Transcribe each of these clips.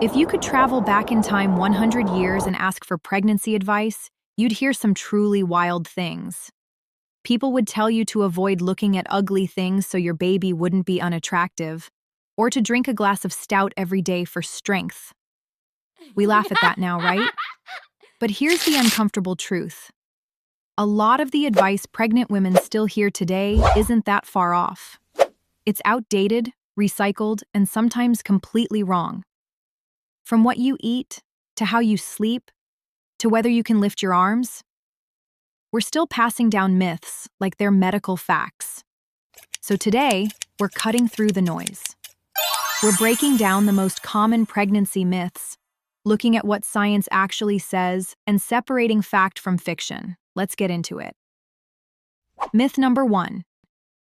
If you could travel back in time 100 years and ask for pregnancy advice, you'd hear some truly wild things. People would tell you to avoid looking at ugly things so your baby wouldn't be unattractive, or to drink a glass of stout every day for strength. We laugh at that now, right? But here's the uncomfortable truth. A lot of the advice pregnant women still hear today isn't that far off. It's outdated, recycled, and sometimes completely wrong. From what you eat, to how you sleep, to whether you can lift your arms, we're still passing down myths like they're medical facts. So today, we're cutting through the noise. We're breaking down the most common pregnancy myths, looking at what science actually says, and separating fact from fiction. Let's get into it. Myth number 1.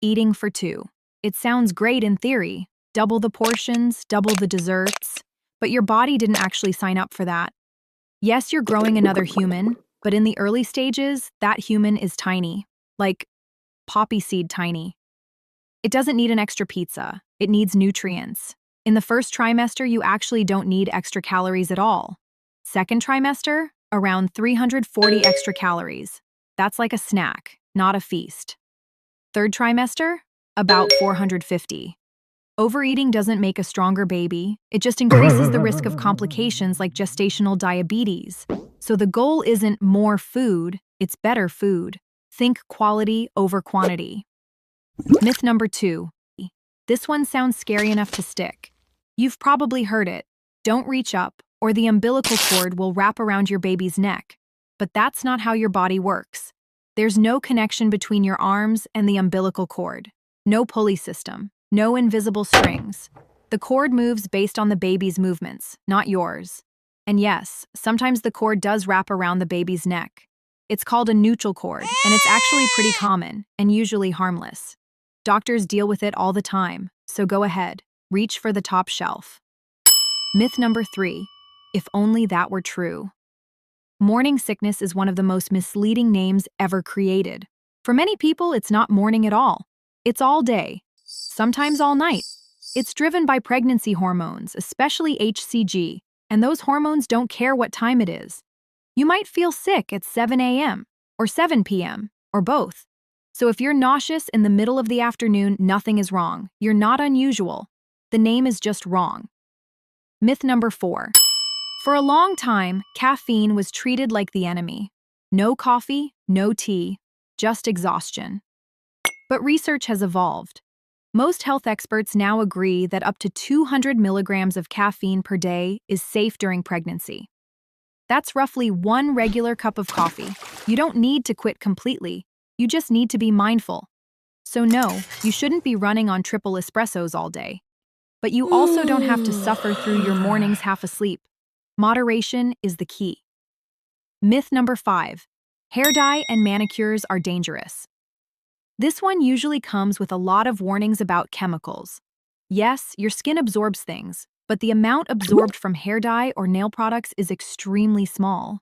Eating for 2. It sounds great in theory. Double the portions, double the desserts. But your body didn't actually sign up for that. Yes, you're growing another human, but in the early stages, that human is tiny. Like poppy seed tiny. It doesn't need an extra pizza. It needs nutrients. In the first trimester, you actually don't need extra calories at all. Second trimester, around 340 extra calories. That's like a snack, not a feast. Third trimester, about 450. Overeating doesn't make a stronger baby. It just increases the risk of complications like gestational diabetes. So the goal isn't more food, it's better food. Think quality over quantity. Myth number 2. This one sounds scary enough to stick. You've probably heard it. Don't reach up, or the umbilical cord will wrap around your baby's neck. But that's not how your body works. There's no connection between your arms and the umbilical cord. No pulley system. No invisible strings. The cord moves based on the baby's movements, not yours. And yes, sometimes the cord does wrap around the baby's neck. It's called a neutral cord, and it's actually pretty common and usually harmless. Doctors deal with it all the time, so go ahead, reach for the top shelf. Myth number 3. If only that were true. Morning sickness is one of the most misleading names ever created. For many people, it's not morning at all. It's all day. Sometimes all night. It's driven by pregnancy hormones, especially HCG, and those hormones don't care what time it is. You might feel sick at 7 a.m., or 7 p.m., or both. So if you're nauseous in the middle of the afternoon, nothing is wrong. You're not unusual. The name is just wrong. Myth number 4. For a long time, caffeine was treated like the enemy. No coffee, no tea, just exhaustion. But research has evolved. Most health experts now agree that up to 200 milligrams of caffeine per day is safe during pregnancy. That's roughly 1 regular cup of coffee. You don't need to quit completely. You just need to be mindful. So no, you shouldn't be running on triple espressos all day. But you also don't have to suffer through your mornings half asleep. Moderation is the key. Myth number 5. Hair dye and manicures are dangerous. This one usually comes with a lot of warnings about chemicals. Yes, your skin absorbs things, but the amount absorbed from hair dye or nail products is extremely small.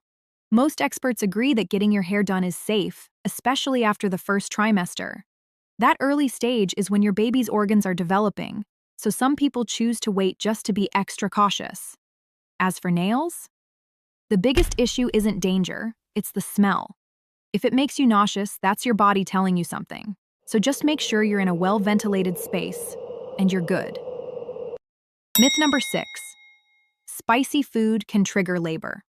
Most experts agree that getting your hair done is safe, especially after the first trimester. That early stage is when your baby's organs are developing, so some people choose to wait just to be extra cautious. As for nails, the biggest issue isn't danger, it's the smell. If it makes you nauseous, that's your body telling you something. So just make sure you're in a well-ventilated space, and you're good. Myth number 6. Spicy food can trigger labor.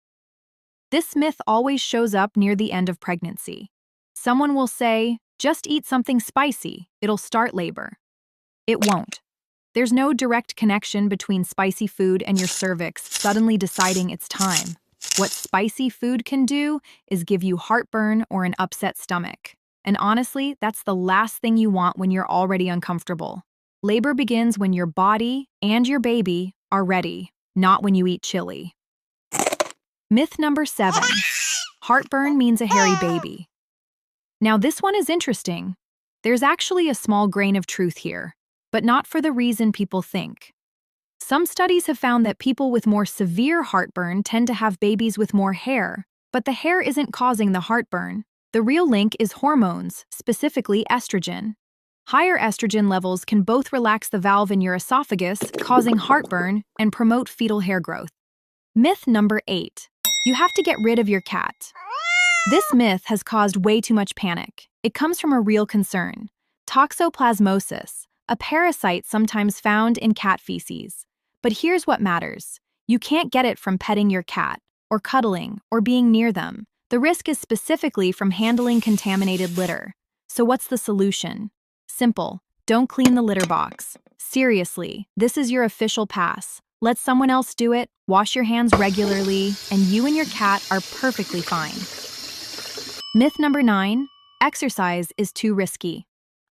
This myth always shows up near the end of pregnancy. Someone will say, just eat something spicy, it'll start labor. It won't. There's no direct connection between spicy food and your cervix suddenly deciding it's time. What spicy food can do is give you heartburn or an upset stomach. And honestly, that's the last thing you want when you're already uncomfortable. Labor begins when your body and your baby are ready, not when you eat chili. Myth number 7. Heartburn means a hairy baby. Now this one is interesting. There's actually a small grain of truth here, but not for the reason people think. Some studies have found that people with more severe heartburn tend to have babies with more hair, but the hair isn't causing the heartburn. The real link is hormones, specifically estrogen. Higher estrogen levels can both relax the valve in your esophagus, causing heartburn, and promote fetal hair growth. Myth number 8. You have to get rid of your cat. This myth has caused way too much panic. It comes from a real concern: toxoplasmosis, a parasite sometimes found in cat feces. But here's what matters: you can't get it from petting your cat, or cuddling, or being near them. The risk is specifically from handling contaminated litter. So what's the solution? Simple: don't clean the litter box. Seriously, this is your official pass. Let someone else do it, wash your hands regularly, and you and your cat are perfectly fine. Myth number 9. Exercise is too risky.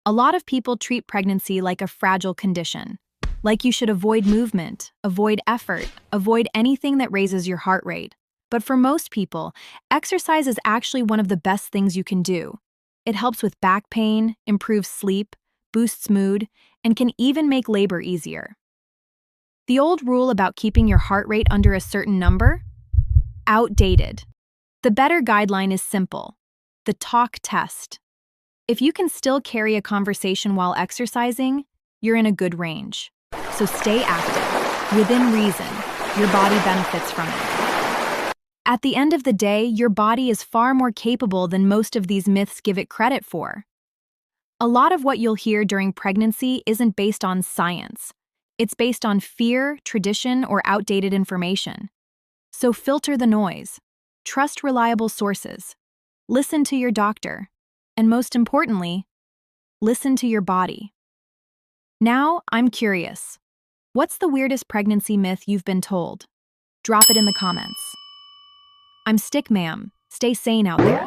A lot of people treat pregnancy like a fragile condition. Like you should avoid movement, avoid effort, avoid anything that raises your heart rate. But for most people, exercise is actually one of the best things you can do. It helps with back pain, improves sleep, boosts mood, and can even make labor easier. The old rule about keeping your heart rate under a certain number? Outdated. The better guideline is simple: the talk test. If you can still carry a conversation while exercising, you're in a good range. So stay active. Within reason, your body benefits from it. At the end of the day, your body is far more capable than most of these myths give it credit for. A lot of what you'll hear during pregnancy isn't based on science. It's based on fear, tradition, or outdated information. So filter the noise. Trust reliable sources. Listen to your doctor. And most importantly, listen to your body. Now, I'm curious. What's the weirdest pregnancy myth you've been told? Drop it in the comments. I'm Stick Ma'am. Stay sane out there.